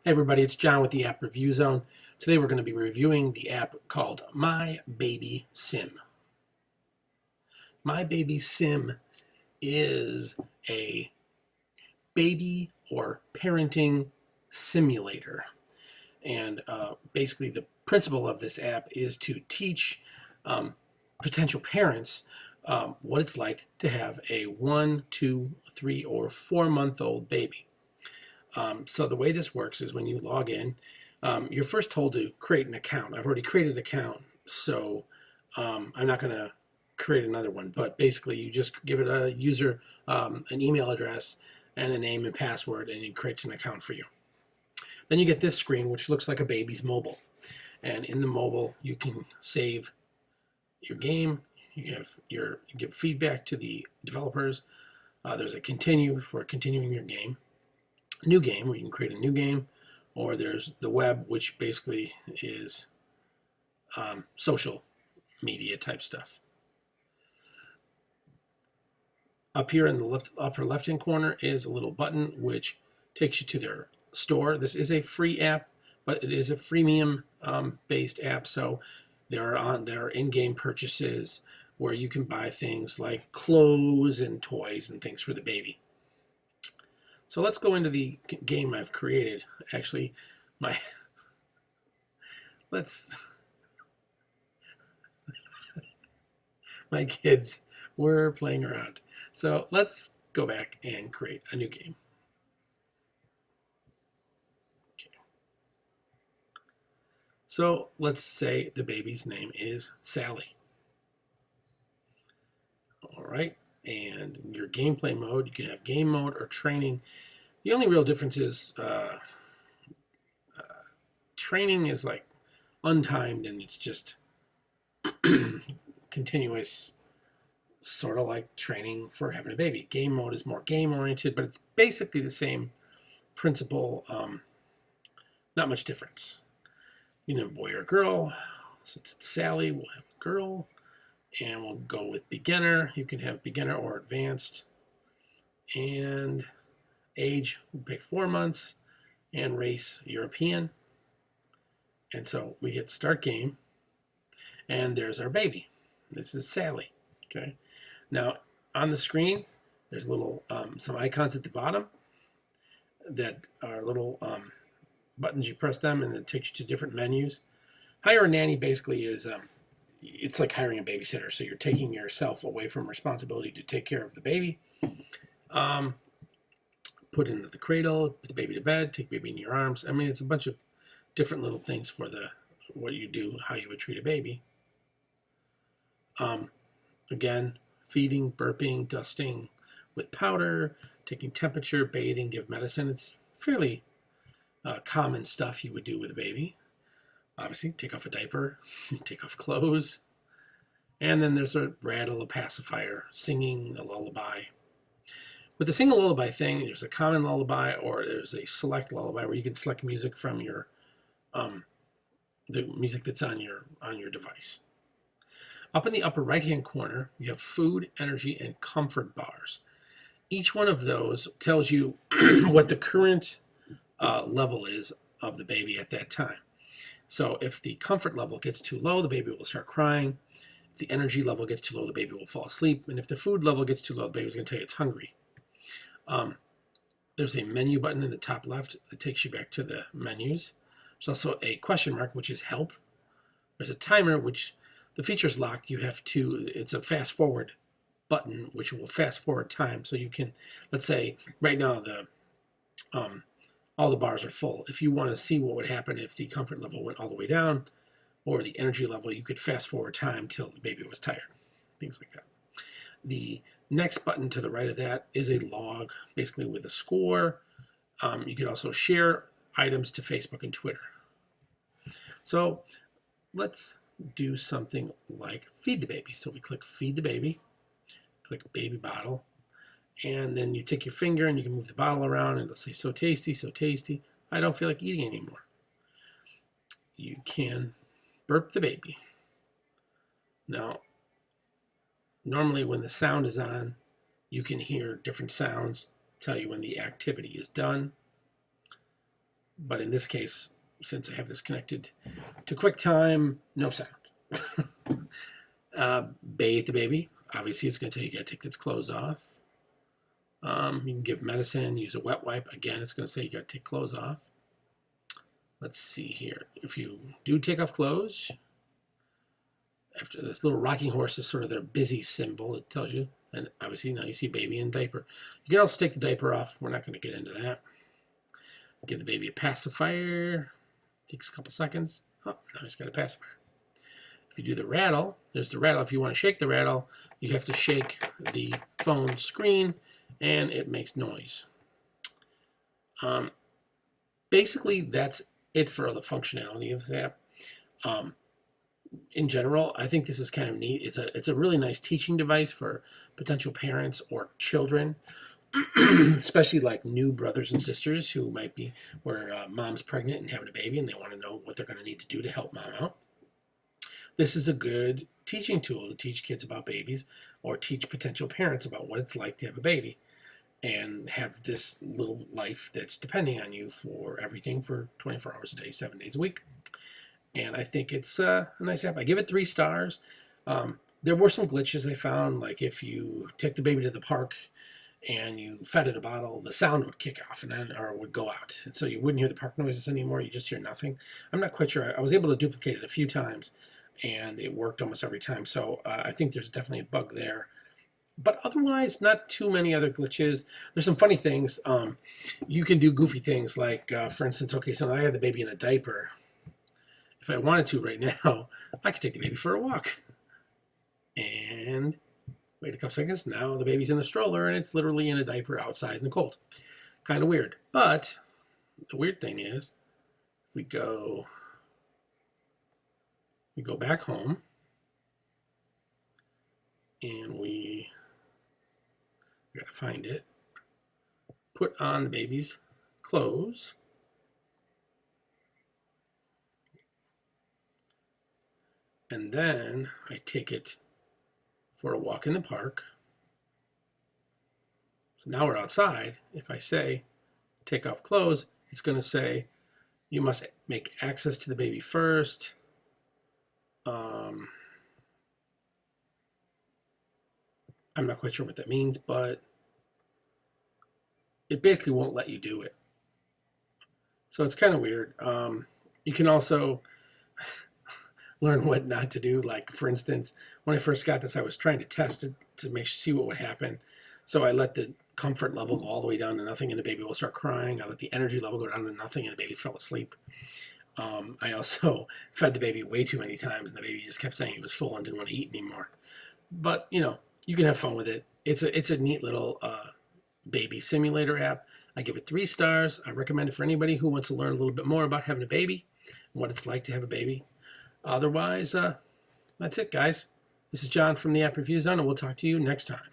Hey everybody, it's John with the App Review Zone. Today we're going to be reviewing the app called My Baby Sim. My Baby Sim is a baby or parenting simulator. And basically the principle of this app is to teach potential parents what it's like to have a 1, 2, 3, or 4-month-old baby. So the way this works is when you log in, you're first told to create an account. I've already created an account, so I'm not going to create another one. But basically, you just give it a user, an email address, and a name and password, and it creates an account for you. Then you get this screen, which looks like a baby's mobile. And in the mobile, you can save your game. You give feedback to the developers. There's a continue for continuing your game. New game, where you can create a new game, or there's the web, which basically is social media type stuff. Up here in the upper left hand corner is a little button which takes you to their store. This is a free app, but it is a freemium based app, so there are in-game purchases where you can buy things like clothes and toys and things for the baby. So let's go into the game I've created. Actually, my kids were playing around. So let's go back and create a new game. Okay. So let's say the baby's name is Sally. All right. And your gameplay mode, you can have game mode or training. The only real difference is training is like untimed and it's just continuous, sort of like training for having a baby. Game mode is more game oriented, but it's basically the same principle. Not much difference. You know, boy or girl. Since it's Sally, we'll have a girl. And we'll go with beginner. You can have beginner or advanced. And age, we'll pick 4 months. And race, European. And so we hit start game. And there's our baby. This is Sally. Okay. Now on the screen, there's little some icons at the bottom that are little buttons. You press them, and it takes you to different menus. Hire a nanny basically is it's like hiring a babysitter. So you're taking yourself away from responsibility to take care of the baby. Put into the cradle, put the baby to bed, take the baby in your arms. I mean, it's a bunch of different little things for what you do, how you would treat a baby. Again, feeding, burping, dusting with powder, taking temperature, bathing, give medicine. It's fairly common stuff you would do with a baby. Obviously, take off a diaper, take off clothes. And then there's a rattle, a pacifier, singing, a lullaby. With the single lullaby thing, there's a common lullaby or there's a select lullaby where you can select music from your the music that's on your device. Up in the upper right-hand corner, you have food, energy, and comfort bars. Each one of those tells you what the current level is of the baby at that time. So if the comfort level gets too low, the baby will start crying. If the energy level gets too low, the baby will fall asleep. And if the food level gets too low, the baby's going to tell you it's hungry. There's a menu button in the top left that takes you back to the menus. There's also a question mark, which is help. There's a timer, which the feature's locked. It's a fast forward button, which will fast forward time. So you can, let's say right now all the bars are full. If you want to see what would happen if the comfort level went all the way down or the energy level, you could fast forward time till the baby was tired, things like that. The next button to the right of that is a log, basically with a score. You can also share items to Facebook and Twitter. So let's do something like feed the baby. So we click feed the baby, click baby bottle, and then you take your finger and you can move the bottle around and it'll say so tasty, so tasty. I don't feel like eating anymore. You can burp the baby. Now, normally when the sound is on, you can hear different sounds tell you when the activity is done. But in this case, since I have this connected to QuickTime, no sound. Bathe the baby. Obviously, it's going to tell you got to take its clothes off. You can give medicine, use a wet wipe. Again, it's going to say you got to take clothes off. Let's see here. If you do take off clothes, after this little rocking horse is sort of their busy symbol, it tells you. And obviously now you see baby in diaper. You can also take the diaper off. We're not going to get into that. Give the baby a pacifier. Takes a couple seconds. Oh, now he's got a pacifier. If you do the rattle, there's the rattle. If you want to shake the rattle, you have to shake the phone screen and it makes noise. Basically, that's it for the functionality of the app. In general, I think this is kind of neat. It's a really nice teaching device for potential parents or children, especially like new brothers and sisters who might be where mom's pregnant and having a baby and they want to know what they're going to need to do to help mom out. This is a good teaching tool to teach kids about babies or teach potential parents about what it's like to have a baby and have this little life that's depending on you for everything for 24 hours a day, 7 days a week. And I think it's a nice app. I give it 3 stars. There were some glitches I found, like if you take the baby to the park and you fed it a bottle, the sound would kick off and then or would go out. And so you wouldn't hear the park noises anymore. You just hear nothing. I'm not quite sure. I was able to duplicate it a few times and it worked almost every time. So I think there's definitely a bug there. But otherwise, not too many other glitches. There's some funny things. You can do goofy things like, for instance, okay, so I had the baby in a diaper. If I wanted to right now, I could take the baby for a walk. And wait a couple seconds. Now the baby's in a stroller and it's literally in a diaper outside in the cold. Kind of weird. But the weird thing is, we go back home and we gotta find it. Put on the baby's clothes. And then I take it for a walk in the park. So now we're outside. If I say take off clothes, it's going to say you must make access to the baby first. I'm not quite sure what that means, but it basically won't let you do it. So it's kind of weird. You can also learn what not to do. Like, for instance, when I first got this, I was trying to test it to see what would happen. So I let the comfort level go all the way down to nothing and the baby will start crying. I let the energy level go down to nothing and the baby fell asleep. I also fed the baby way too many times and the baby just kept saying he was full and didn't want to eat anymore. But, you know, you can have fun with it. It's a neat little baby simulator app. I give it 3 stars. I recommend it for anybody who wants to learn a little bit more about having a baby and what it's like to have a baby. Otherwise, that's it, guys. This is John from the App Review Zone, and we'll talk to you next time.